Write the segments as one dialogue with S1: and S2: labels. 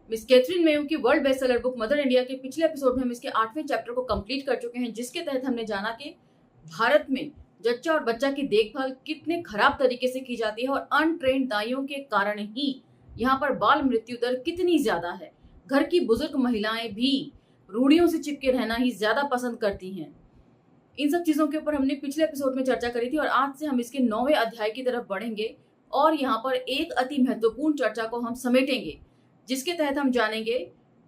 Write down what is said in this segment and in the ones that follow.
S1: Miss Catherine Mayo की world best seller book mother India के पिछले एपिसोड में हम इसके 8वें चैप्टर को कंप्लीट कर चुके हैं, जिसके तहत हमने जाना कि भारत में जच्चा और बच्चा की देखभाल कितने खराब तरीके से की जाती है और अनट्रेन्ड दाइयों के कारण ही यहाँ पर बाल मृत्यु दर कितनी ज्यादा है। घर की बुजुर्ग महिलाएं भी रूढ़ियों से चिपके रहना ही ज्यादा पसंद करती हैं। इन सब चीजों के ऊपर हमने पिछले एपिसोड में चर्चा करी थी और आज से हम इसके 9वें अध्याय की तरफ बढ़ेंगे और यहाँ पर एक अति महत्वपूर्ण चर्चा को हम समेटेंगे, जिसके तहत हम जानेंगे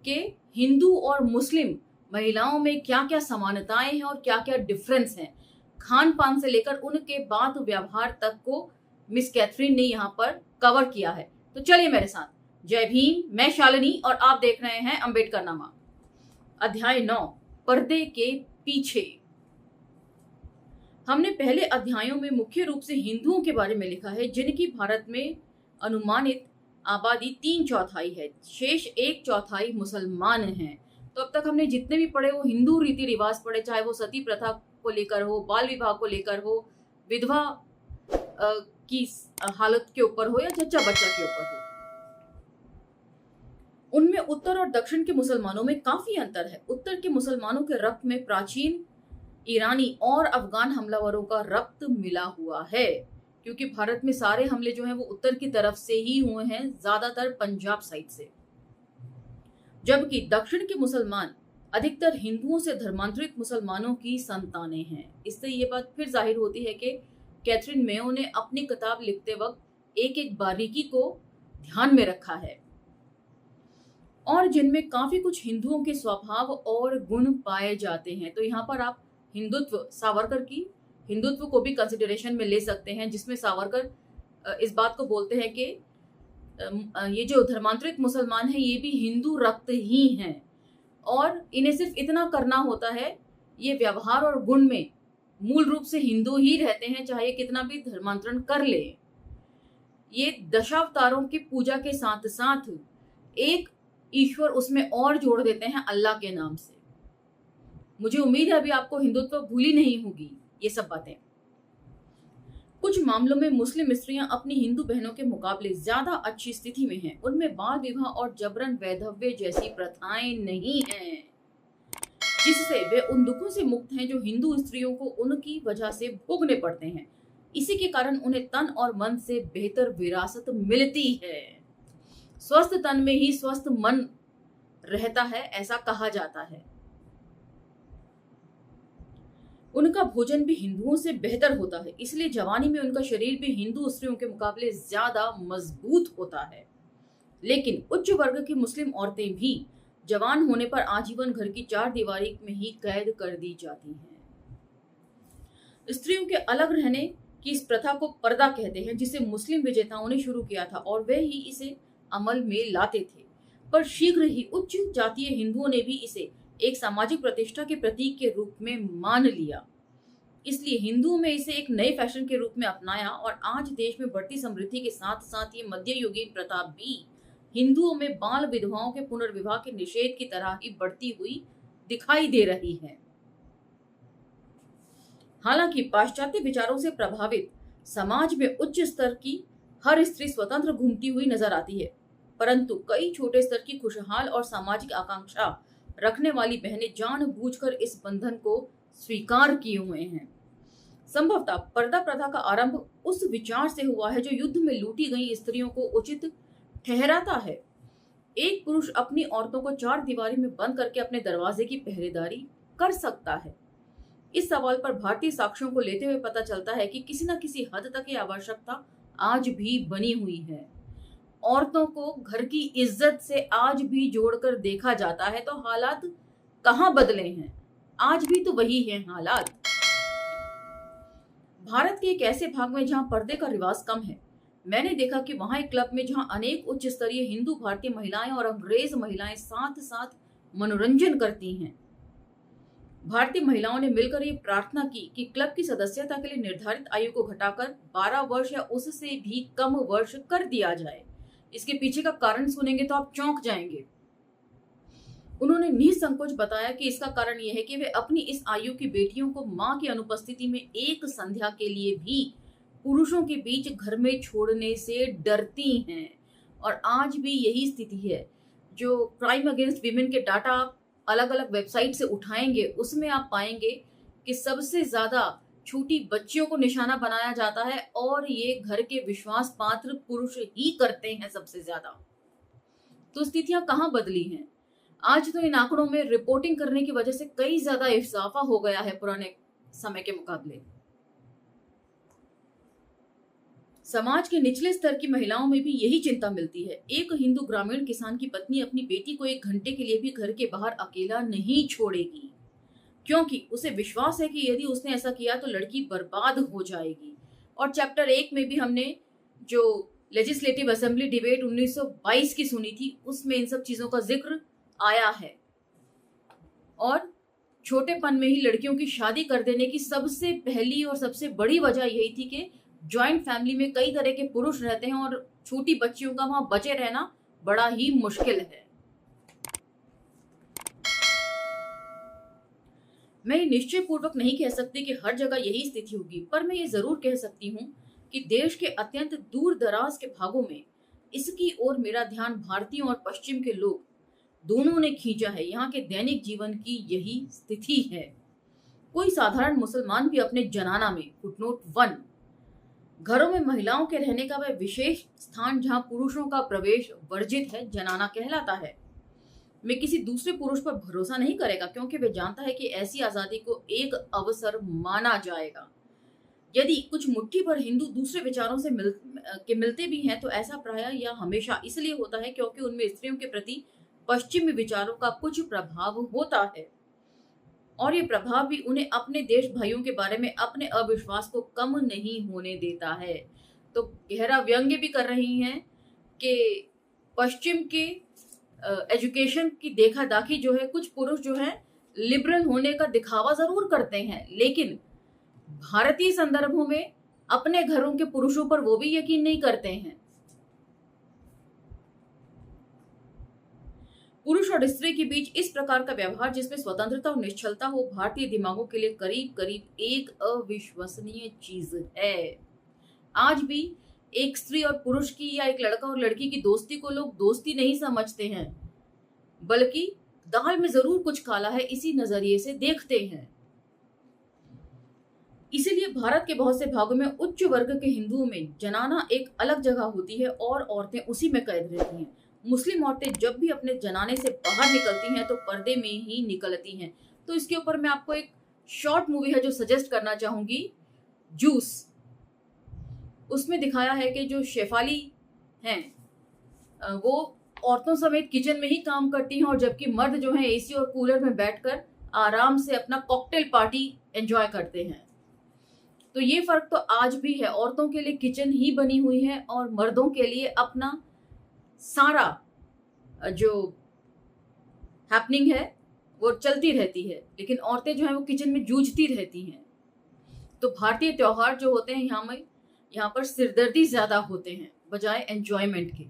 S1: कि हिंदू और मुस्लिम महिलाओं में क्या क्या समानताएं हैं और क्या क्या डिफरेंस हैं। खान पान से लेकर उनके बात व्यवहार तक को मिस कैथरीन ने यहाँ पर कवर किया है। तो चलिए मेरे साथ। जय भीम, मैं शालिनी और आप देख रहे हैं अंबेडकर नामा। अध्याय 9, पर्दे के पीछे। हमने पहले अध्यायों में मुख्य रूप से हिंदुओं के बारे में लिखा है, जिनकी भारत में अनुमानित आबादी 3/4 है, शेष 1/4 मुसलमान हैं। तो अब तक हमने जितने भी पढ़े वो हिंदू रीति रिवाज पढ़े, चाहे वो सती प्रथा को लेकर हो, बाल विवाह को लेकर हो, विधवा की हालत के ऊपर हो या जच्चा बच्चा के ऊपर हो। उनमें उत्तर और दक्षिण के मुसलमानों में काफी अंतर है। उत्तर के मुसलमानों के रक्त में प्राचीन ईरानी और अफगान हमलावरों का रक्त मिला हुआ है, क्योंकि भारत में सारे हमले जो हैं वो उत्तर की तरफ से ही हुए हैं, ज्यादातर पंजाब साइड से। जबकि दक्षिण के मुसलमान अधिकतर हिंदुओं से धर्मांतरित मुसलमानों की संतानें हैं। इससे ये बात फिर जाहिर होती है कि कैथरीन मेयो ने अपनी किताब लिखते वक्त एक एक बारीकी को ध्यान में रखा है और जिनमें काफी कुछ हिंदुओं के स्वभाव और गुण पाए जाते हैं। तो यहाँ पर आप हिंदुत्व, सावरकर की हिंदुत्व को भी कंसिडरेशन में ले सकते हैं, जिसमें सावरकर इस बात को बोलते हैं कि ये जो धर्मांतरित मुसलमान हैं ये भी हिंदू रक्त ही हैं और इन्हें सिर्फ इतना करना होता है, ये व्यवहार और गुण में मूल रूप से हिंदू ही रहते हैं, चाहे कितना भी धर्मांतरण कर ले। ये दशावतारों की पूजा के साथ साथ एक ईश्वर उसमें और जोड़ देते हैं अल्लाह के नाम से। मुझे उम्मीद है अभी आपको हिंदुत्व भूली नहीं होगी ये सब बातें। कुछ मामलों में मुस्लिम स्त्रियां अपनी हिंदू बहनों के मुकाबले ज्यादा अच्छी स्थिति में हैं। उनमें बाल विवाह और जबरन वैधव्य जैसी प्रथाएं नहीं हैं, जिससे वे उन दुखों से मुक्त हैं जो हिंदू स्त्रियों को उनकी वजह से भोगने पड़ते हैं। इसी के कारण उन्हें तन और मन से बेहतर विरासत मिलती है। स्वस्थ तन में ही स्वस्थ मन रहता है, ऐसा कहा जाता है। उनका भोजन भी हिंदुओं से बेहतर होता है, इसलिए जवानी में उनका शरीर भी हिंदू स्त्रियों के मुकाबले ज्यादा मजबूत होता है। लेकिन उच्च वर्ग की मुस्लिम औरतें भी जवान होने पर आजीवन घर की 4 दीवारी में ही कैद कर दी जाती हैं। स्त्रियों के अलग रहने की इस प्रथा को पर्दा कहते हैं, जिसे मुस्लिम विजेताओं ने शुरू किया था और वे ही इसे अमल में लाते थे। पर शीघ्र ही उच्च जातीय हिंदुओं ने भी इसे एक सामाजिक प्रतिष्ठा के प्रतीक के रूप में मान लिया। इसलिए हिंदुओं में इसे एक नए फैशन के रूप में अपनाया और आज देश में बढ़ती समृद्धि के साथ साथ ये मध्ययुगीन प्रथा भी हिंदुओं में बाल विधवाओं के पुनर्विवाह के निषेध की तरह ही बढ़ती हुई दिखाई दे रही है। हालांकि पाश्चात्य विचारों से प्रभावित समाज में उच्च स्तर की हर स्त्री स्वतंत्र घूमती हुई नजर आती है, परंतु कई छोटे स्तर की खुशहाल और सामाजिक आकांक्षा रखने वाली बहनें जानबूझकर इस बंधन को स्वीकार किए हुए हैं। संभवतः पर्दा प्रथा का आरंभ उस विचार से हुआ है जो युद्ध में लूटी गई स्त्रियों को उचित ठहराता है। एक पुरुष अपनी औरतों को 4 दीवारी में बंद करके अपने दरवाजे की पहरेदारी कर सकता है। इस सवाल पर भारतीय साक्ष्यों को लेते हुए पता चलता है कि किसी न किसी हद तक ये आवश्यकता आज भी बनी हुई है। औरतों को घर की इज्जत से आज भी जोड़कर देखा जाता है, तो हालात कहां बदले हैं? आज भी तो वही हैं हालात। भारत के एक ऐसे भाग में जहां पर्दे का रिवाज कम है, मैंने देखा कि वहां एक क्लब में जहां अनेक उच्च स्तरीय हिंदू भारतीय महिलाएं और अंग्रेज महिलाएं साथ साथ मनोरंजन करती हैं। भारतीय महिलाओं ने मिलकर ये प्रार्थना की कि क्लब की सदस्यता के लिए निर्धारित आयु को घटाकर 12 वर्ष या उससे भी कम वर्ष कर दिया जाए। इसके पीछे का कारण सुनेंगे तो आप चौंक जाएंगे। उन्होंने निसंकोच बताया कि इसका कारण यह है कि वे अपनी इस आयु की बेटियों को मां की अनुपस्थिति में एक संध्या के लिए भी पुरुषों के बीच घर में छोड़ने से डरती हैं और आज भी यही स्थिति है। जो क्राइम अगेंस्ट वीमेन के डाटा आप अलग अलग वेबसाइट से उठाएंगे, उसमें आप पाएंगे कि सबसे ज्यादा छोटी बच्चियों को निशाना बनाया जाता है और ये घर के विश्वास पात्र पुरुष ही करते हैं सबसे ज्यादा। तो स्थितियां कहाँ बदली हैं? आज तो इन आंकड़ों में रिपोर्टिंग करने की वजह से कई ज्यादा इजाफा हो गया है पुराने समय के मुकाबले। समाज के निचले स्तर की महिलाओं में भी यही चिंता मिलती है। एक हिंदू ग्रामीण किसान की पत्नी अपनी बेटी को 1 घंटे के लिए भी घर के बाहर अकेला नहीं छोड़ेगी, क्योंकि उसे विश्वास है कि यदि उसने ऐसा किया तो लड़की बर्बाद हो जाएगी। और चैप्टर 1 में भी हमने जो लेजिस्लेटिव असेंबली डिबेट 1922 की सुनी थी, उसमें इन सब चीजों का जिक्र आया है। और छोटेपन में ही लड़कियों की शादी कर देने की सबसे पहली और सबसे बड़ी वजह यही थी कि जॉइंट फैमिली में कई तरह के पुरुष रहते हैं और छोटी बच्चियों का वहां बचे रहना बड़ा ही मुश्किल है। मैं ये निश्चय पूर्वक नहीं कह सकती कि हर जगह यही स्थिति होगी, पर मैं ये जरूर कह सकती हूँ कि देश के अत्यंत दूर दराज के भागों में इसकी ओर मेरा ध्यान भारतीयों और पश्चिम के लोग दोनों ने खींचा है। यहाँ के दैनिक जीवन की यही स्थिति है। कोई साधारण मुसलमान भी अपने जनाना में फुटनोट 1 घरों में महिलाओं के रहने का वह विशेष स्थान जहां पुरुषों का प्रवेश वर्जित है जनाना कहलाता है। मैं किसी दूसरे पुरुष पर भरोसा नहीं करेगा, क्योंकि वह जानता है कि ऐसी आजादी को एक अवसर माना जाएगा। यदि कुछ मुट्ठी भर हिंदू दूसरे विचारों से मिलते भी हैं तो ऐसा प्रायः या हमेशा इसलिए होता है क्योंकि उनमें स्त्रियों के प्रति पश्चिमी विचारों का कुछ प्रभाव होता है, और ये प्रभाव भी उन्हें अपने देश भाइयों के बारे में अपने अविश्वास को कम नहीं होने देता है। तो गहरा व्यंग्य भी कर रही हैं कि पश्चिम के एजुकेशन की देखा दाखी जो है, कुछ पुरुष जो है लिबरल होने का दिखावा जरूर करते हैं, लेकिन भारतीय संदर्भों में अपने घरों के पुरुषों पर वो भी यकीन नहीं करते हैं। पुरुष और स्त्री के बीच इस प्रकार का व्यवहार जिसमें स्वतंत्रता और निश्चलता हो, भारतीय दिमागों के लिए करीब करीब एक अविश्वसनीय चीज है। आज भी एक स्त्री और पुरुष की या एक लड़का और लड़की की दोस्ती को लोग दोस्ती नहीं समझते हैं, बल्कि दाल में जरूर कुछ काला है इसी नजरिए से देखते हैं। इसीलिए भारत के बहुत से भागों में उच्च वर्ग के हिंदुओं में जनाना एक अलग जगह होती है और औरतें उसी में कैद रहती हैं। मुस्लिम औरतें जब भी अपने जनाने से बाहर निकलती हैं तो पर्दे में ही निकलती हैं। तो इसके ऊपर मैं आपको एक शॉर्ट मूवी है जो सजेस्ट करना चाहूंगी, जूस। उसमें दिखाया है कि जो शेफाली हैं वो औरतों समेत किचन में ही काम करती हैं, और जबकि मर्द जो हैं एसी और कूलर में बैठकर आराम से अपना कॉकटेल पार्टी एंजॉय करते हैं। तो ये फर्क तो आज भी है। औरतों के लिए किचन ही बनी हुई है और मर्दों के लिए अपना सारा जो हैपनिंग है वो चलती रहती है, लेकिन औरतें जो हैं वो किचन में जूझती रहती हैं। तो भारतीय त्योहार जो होते हैं यहाँ पर सिरदर्दी ज्यादा होते हैं बजाय एंजॉयमेंट के।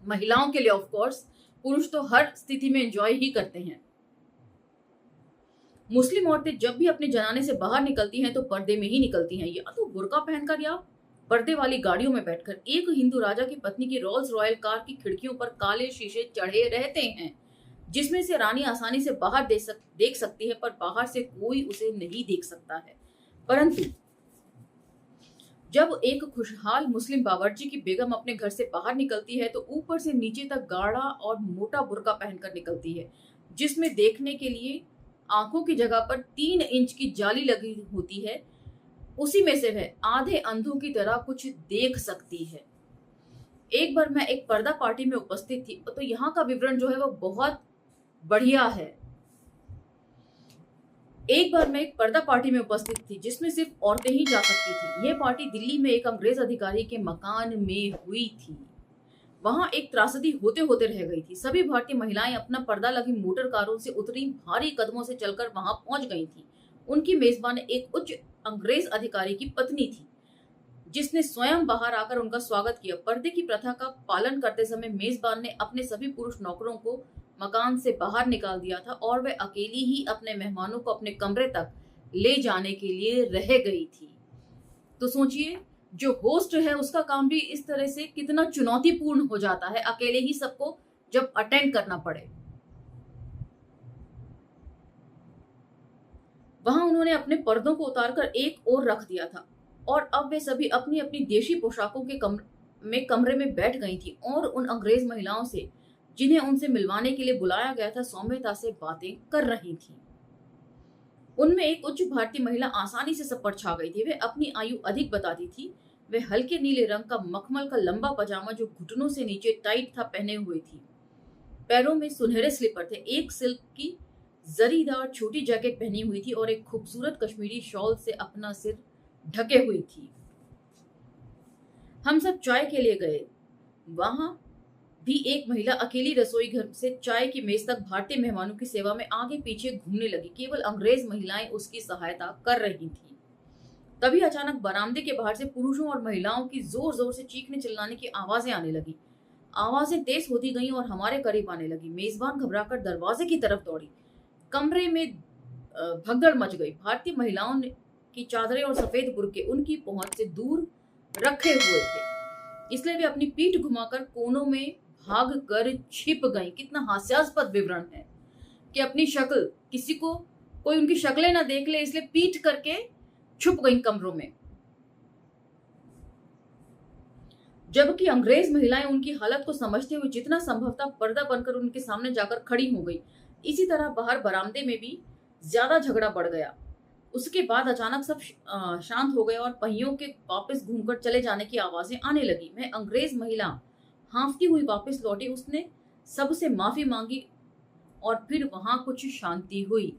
S1: महिलाओं के लिए ऑफ कोर्स, पुरुष तो हर स्थिति में एंजॉय ही करते हैं। मुस्लिम औरतें जब भी अपने जनाने से बाहर निकलती हैं तो पर्दे में ही निकलती हैं, या तो बुर्का पहनकर या पर्दे वाली गाड़ियों में बैठकर। एक हिंदू राजा की पत्नी की रोल्स रॉयल कार की खिड़कियों पर काले शीशे चढ़े रहते हैं, जिसमें से रानी आसानी से बाहर देख सकती है, पर बाहर से कोई उसे नहीं देख सकता है। परंतु जब एक खुशहाल मुस्लिम बावर्ची की बेगम अपने घर से बाहर निकलती है तो ऊपर से नीचे तक गाढ़ा और मोटा बुर्का पहनकर निकलती है, जिसमें देखने के लिए आंखों की जगह पर 3 इंच की जाली लगी होती है। उसी में से वह आधे अंधों की तरह कुछ देख सकती है। एक बार मैं एक पर्दा पार्टी में उपस्थित थी, तो यहाँ का विवरण जो है वो बहुत बढ़िया है। एक बार मैं एक पर्दा पार्टी में उपस्थित थी जिसमें सिर्फ औरतें ही जा सकती थी। यह पार्टी दिल्ली में एक अंग्रेज अधिकारी के मकान में हुई थी। वहां एक त्रासदी होते होते रह गई थी। सभी भारतीय महिलाएं अपना पर्दा लगी मोटर कारों से उतरी, भारी कदमों से चलकर वहां पहुंच गई थी। उनकी मेजबान एक उच्च अंग्रेज अधिकारी की पत्नी थी, जिसने स्वयं बाहर आकर उनका स्वागत किया। पर्दे की प्रथा का पालन करते समय मेजबान ने अपने सभी पुरुष नौकरों को मकान से बाहर निकाल दिया था और वह अकेली ही अपने मेहमानों को अपने कमरे तक ले जाने के लिए रह गई थी। तो सोचिए, जो होस्ट है उसका काम भी इस तरह से कितना चुनौतीपूर्ण हो जाता है, अकेले ही सबको जब अटेंड करना पड़े। वहां उन्होंने अपने पर्दों को उतारकर एक ओर रख दिया था और अब वे सभी अपनी अपनी देशी पोशाकों के कमरे में बैठ गई थी और उन अंग्रेज महिलाओं से जिन्हें उनसे मिलवाने के लिए बुलाया गया था सौम्यता से बातें कर रही थी। उनमें एक उच्च भारतीय महिला आसानी से सब पर छा गई थी। वे अपनी आयु अधिक बताती थी। वे हल्के नीले रंग का मखमल का लंबा पजामा जो घुटनों से नीचे टाइट था पहने हुए थी। पैरों में सुनहरे स्लीपर थे। एक सिल्क की जरीदार छोटी जैकेट पहनी हुई थी और एक खूबसूरत कश्मीरी शॉल से अपना सिर ढके हुई थी। हम सब चाय के लिए गए। वहां भी एक महिला अकेली रसोई घर से चाय की मेज तक भारतीय मेहमानों की सेवा में आगे पीछे घूमने लगी। केवल अंग्रेज महिलाएं उसकी सहायता कर रही थीं। तभी अचानक बरामदे के बाहर से पुरुषों और महिलाओं की जोर जोर से चीखने चिल्लाने की आवाजें आने लगी। आवाजें तेज होती गईं और हमारे करीब आने लगी। मेजबान घबराकर दरवाजे की तरफ दौड़ी। कमरे में भगदड़ मच गई। भारतीय महिलाओं ने की चादरें और सफेद बुर्के उनकी पहुंच से दूर रखे हुए थे, इसलिए वे अपनी पीठ घुमाकर कोनों में भाग कर छिप गईं। कितना हास्यास्पद विवरण है कि अपनी शक्ल किसी को कोई उनकी शक्लें ना देख ले इसलिए पीठ करके छुप गईं कमरों में, जबकि अंग्रेज महिलाएं उनकी हालत को समझते हुए जितना संभव था पर्दा बनकर उनके सामने जाकर खड़ी हो गई। इसी तरह बाहर बरामदे में भी ज्यादा झगड़ा बढ़ गया। उसके बाद अचानक सब शांत हो गए और पहियों के वापस घूमकर चले जाने की आवाजें आने लगी। वह अंग्रेज महिला हांफती हुई वापस लौटी। उसने सबसे माफी मांगी और फिर वहां कुछ शांति हुई।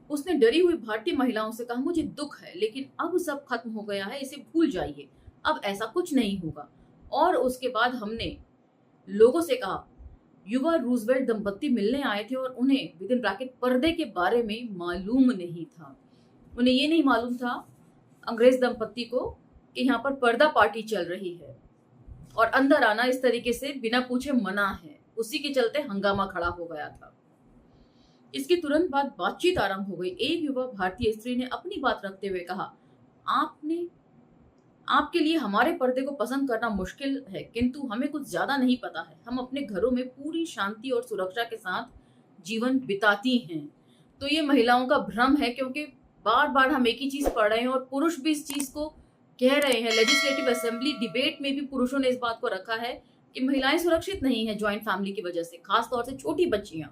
S1: उसने डरी हुई भारतीय महिलाओं से कहा, मुझे दुख है लेकिन अब सब खत्म हो गया है, इसे भूल जाइए, अब ऐसा कुछ नहीं होगा। और उसके बाद हमने लोगों से कहा, युवा रूजवेल्ट दंपत्ति मिलने आए थे और उन्हें विद इन ब्रैकेट पर्दे के बारे में मालूम नहीं था। उन्हें ये नहीं मालूम था अंग्रेज दंपत्ति को कि यहाँ पर पर्दा पार्टी चल रही है और अंदर आना इस तरीके से बिना पूछे मना है। उसी के चलते हंगामा खड़ा हो गया था। इसके तुरंत बाद बातचीत आरंभ हो गई। एक युवा भारतीय स्त्री ने अपनी बात रखते हुए कहा, आपके लिए हमारे पर्दे को पसंद करना मुश्किल है, किंतु हमें कुछ ज्यादा नहीं पता है। हम अपने घरों में पूरी शांति और सुरक्षा के साथ जीवन बिताती हैं। तो ये महिलाओं का भ्रम है, क्योंकि बार बार हम एक ही चीज पढ़ रहे हैं और पुरुष भी इस चीज को कह रहे हैं। लेजिस्लेटिव असेंबली डिबेट में भी पुरुषों ने इस बात को रखा है कि महिलाएं सुरक्षित नहीं है ज्वाइंट फैमिली की वजह से, खासतौर से छोटी बच्चियां।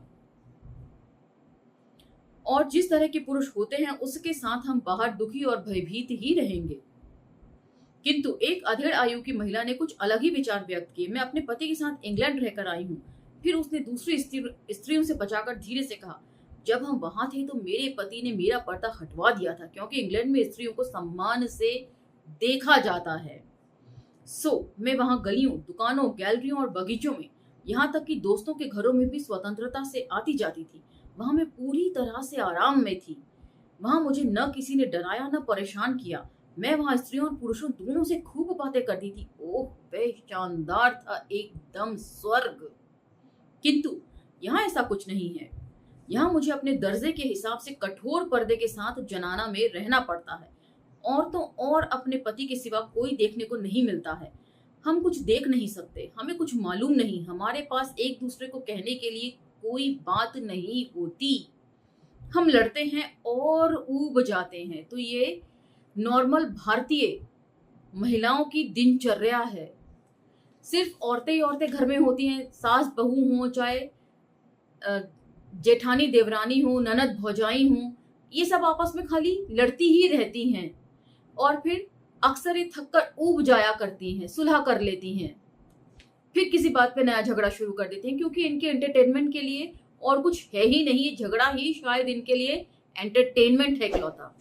S1: और जिस तरह के पुरुष होते हैं उसके साथ हम बाहर दुखी और भयभीत ही रहेंगे। किंतु एक अधेड़ आयु की महिला ने कुछ अलग ही विचार व्यक्त किए। मैं अपने पति के साथ इंग्लैंड रहकर आई हूँ। फिर उसने दूसरी स्त्रियों से बचाकर धीरे से कहा, जब हम वहां थे तो मेरे पति ने मेरा पर्दा हटवा दिया था, क्योंकि इंग्लैंड में स्त्रियों को सम्मान से देखा जाता है। मैं वहां गलियों, दुकानों, गैलरियों और बगीचों में, यहाँ तक कि दोस्तों के घरों में भी स्वतंत्रता से आती जाती थी। वहां मैं पूरी तरह से आराम में थी। वहां मुझे न किसी ने डराया न परेशान किया। मैं वहां स्त्रियों और पुरुषों दोनों से खूब बातें करती थी। ओह, वह शानदार था, एकदम स्वर्ग। किंतु यहाँ ऐसा कुछ नहीं है। यहाँ मुझे अपने दर्जे के हिसाब से कठोर पर्दे के साथ जनाना में रहना पड़ता है। औरतों और अपने पति के सिवा कोई देखने को नहीं मिलता है। हम कुछ देख नहीं सकते, हमें कुछ मालूम नहीं, हमारे पास एक दूसरे को कहने के लिए कोई बात नहीं होती। हम लड़ते हैं और ऊब जाते हैं। तो ये नॉर्मल भारतीय महिलाओं की दिनचर्या है। सिर्फ औरतें ही औरतें घर में होती हैं, सास बहू हो, चाहे जेठानी देवरानी हो, ननद भौजाई हो, ये सब आपस में खाली लड़ती ही रहती हैं और फिर अक्सर ये थककर ऊब जाया करती हैं, सुलह कर लेती हैं, फिर किसी बात पे नया झगड़ा शुरू कर देते हैं, क्योंकि इनके एंटरटेनमेंट के लिए और कुछ है ही नहीं। झगड़ा ही शायद इनके लिए एंटरटेनमेंट है इकलौता।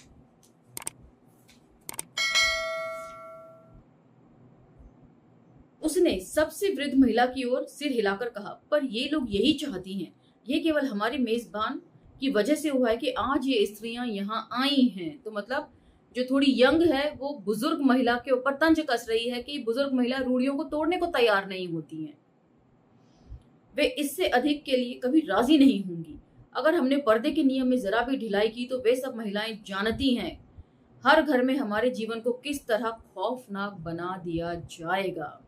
S1: उसने सबसे वृद्ध महिला की ओर सिर हिलाकर कहा, पर ये लोग यही चाहती हैं। ये केवल हमारे मेजबान की वजह से हुआ है कि आज ये स्त्रियां यहाँ आई हैं। तो मतलब जो थोड़ी यंग है वो बुजुर्ग महिला के ऊपर तंज कस रही है कि बुजुर्ग महिला रूढ़ियों को तोड़ने को तैयार नहीं होती हैं। वे इससे अधिक के लिए कभी राजी नहीं होंगी। अगर हमने पर्दे के नियम में जरा भी ढिलाई की तो वे सब महिलाएं जानती हैं हर घर में हमारे जीवन को किस तरह खौफनाक बना दिया जाएगा।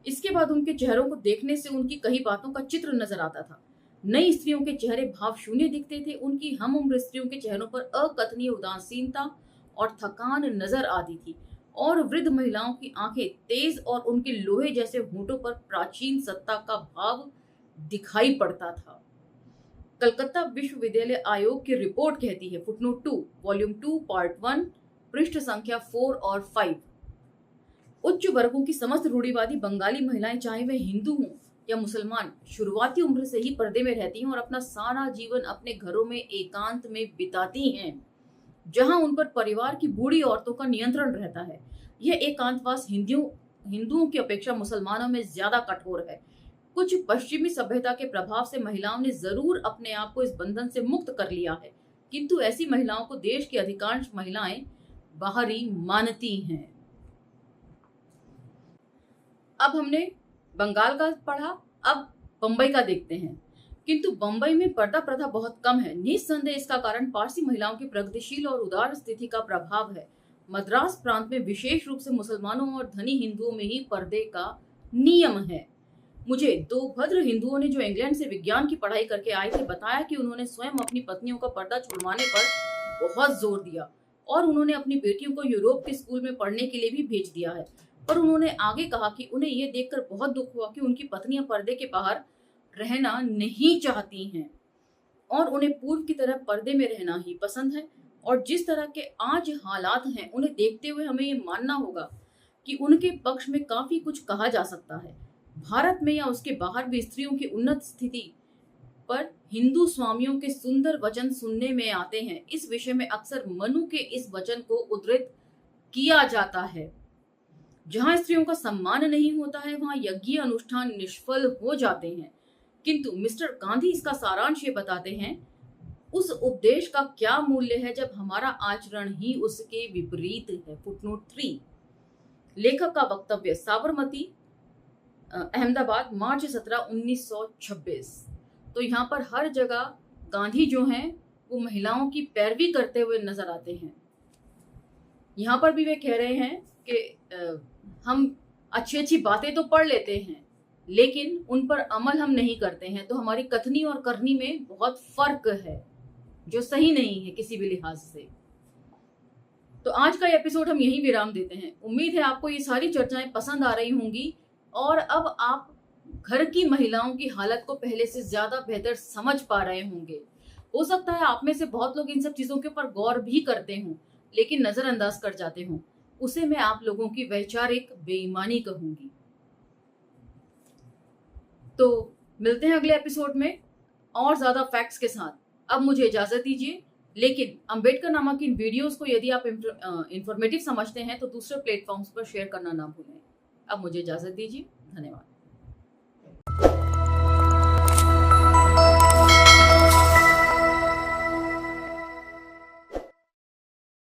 S1: इसके बाद उनके चेहरों को देखने से उनकी कई बातों का चित्र नजर आता था। नई स्त्रियों के चेहरे भाव शून्य दिखते थे, उनकी हम उम्र स्त्रियों के चेहरों पर अकथनीय उदासीनता और थकान नजर आती थी, और वृद्ध महिलाओं की आंखें तेज और उनके लोहे जैसे होंठों पर प्राचीन सत्ता का भाव दिखाई पड़ता था। कलकत्ता विश्वविद्यालय आयोग की रिपोर्ट कहती है, फुटनोट 2 वॉल्यूम 2 पार्ट 1 पृष्ठ संख्या 4 और 5, उच्च वर्गों की समस्त रूढ़िवादी बंगाली महिलाएं, चाहे वे हिंदू हों या मुसलमान, शुरुआती उम्र से ही पर्दे में रहती हैं और अपना सारा जीवन अपने घरों में एकांत में बिताती हैं, जहां उन पर परिवार की बूढ़ी औरतों का नियंत्रण रहता है। यह एकांतवास हिंदुओं की अपेक्षा मुसलमानों में ज्यादा कठोर है। कुछ पश्चिमी सभ्यता के प्रभाव से महिलाओं ने जरूर अपने आप को इस बंधन से मुक्त कर लिया है, किंतु ऐसी महिलाओं को देश की अधिकांश महिलाएं बाहरी मानती हैं। अब हमने बंगाल का पढ़ा, अब बंबई का देखते हैं। किंतु बंबई में पर्दा प्रथा बहुत कम है। निस्संदेह इसका कारण पारसी महिलाओं की प्रगतिशील और उदार स्थिति का प्रभाव है। मद्रास प्रांत में विशेष रूप से मुसलमानों और धनी हिंदुओं में ही पर्दे का नियम है। मुझे दो भद्र हिंदुओं ने जो इंग्लैंड से विज्ञान की पढ़ाई करके आए थे बताया कि उन्होंने स्वयं अपनी पत्नियों का पर्दा छुड़वाने पर बहुत जोर दिया, और उन्होंने अपनी बेटियों को यूरोप के स्कूल में पढ़ने के लिए भी भेज दिया है। पर उन्होंने आगे कहा कि उन्हें यह देखकर बहुत दुख हुआ कि उनकी पत्नियां पर्दे के बाहर रहना नहीं चाहती हैं और उन्हें पूर्व की तरह पर्दे में रहना ही पसंद है। और जिस तरह के आज हालात हैं, उन्हें देखते हुए हमें ये मानना होगा कि उनके पक्ष में काफी कुछ कहा जा सकता है। भारत में या उसके बाहर भी स्त्रियों की उन्नत स्थिति पर हिंदू स्वामियों के सुंदर वचन सुनने में आते हैं। इस विषय में अक्सर मनु के इस वचन को उद्धृत किया जाता है, जहां स्त्रियों का सम्मान नहीं होता है वहां यज्ञ अनुष्ठान निष्फल हो जाते हैं। किंतु मिस्टर गांधी इसका सारांश ये बताते हैं, उस उपदेश का क्या मूल्य है जब हमारा आचरण ही उसके विपरीत है। फुटनोट 3। लेखक का वक्तव्य, साबरमती, अहमदाबाद, मार्च 17, 1926। तो यहाँ पर हर जगह गांधी जो हैं वो महिलाओं की पैरवी करते हुए नजर आते हैं। यहाँ पर भी वे कह रहे हैं कि हम अच्छी अच्छी बातें तो पढ़ लेते हैं, लेकिन उन पर अमल हम नहीं करते हैं, तो हमारी कथनी और करनी में बहुत फर्क है, जो सही नहीं है किसी भी लिहाज से। तो आज का एपिसोड हम यहीं विराम देते हैं। उम्मीद है आपको ये सारी चर्चाएं पसंद आ रही होंगी और अब आप घर की महिलाओं की हालत को पहले से ज्यादा बेहतर समझ पा रहे होंगे। हो सकता है आप में से बहुत लोग इन सब चीजों के ऊपर गौर भी करते हों, लेकिन नजरअंदाज कर जाते हों। उसे मैं आप लोगों की वैचारिक बेईमानी कहूंगी। तो मिलते हैं अगले एपिसोड में और ज्यादा फैक्ट्स के साथ। अब मुझे इजाजत दीजिए, लेकिन अंबेडकर नामक इन वीडियोस को यदि आप इंफॉर्मेटिव समझते हैं तो दूसरे प्लेटफॉर्म्स पर शेयर करना ना भूलें। अब मुझे इजाजत दीजिए, धन्यवाद।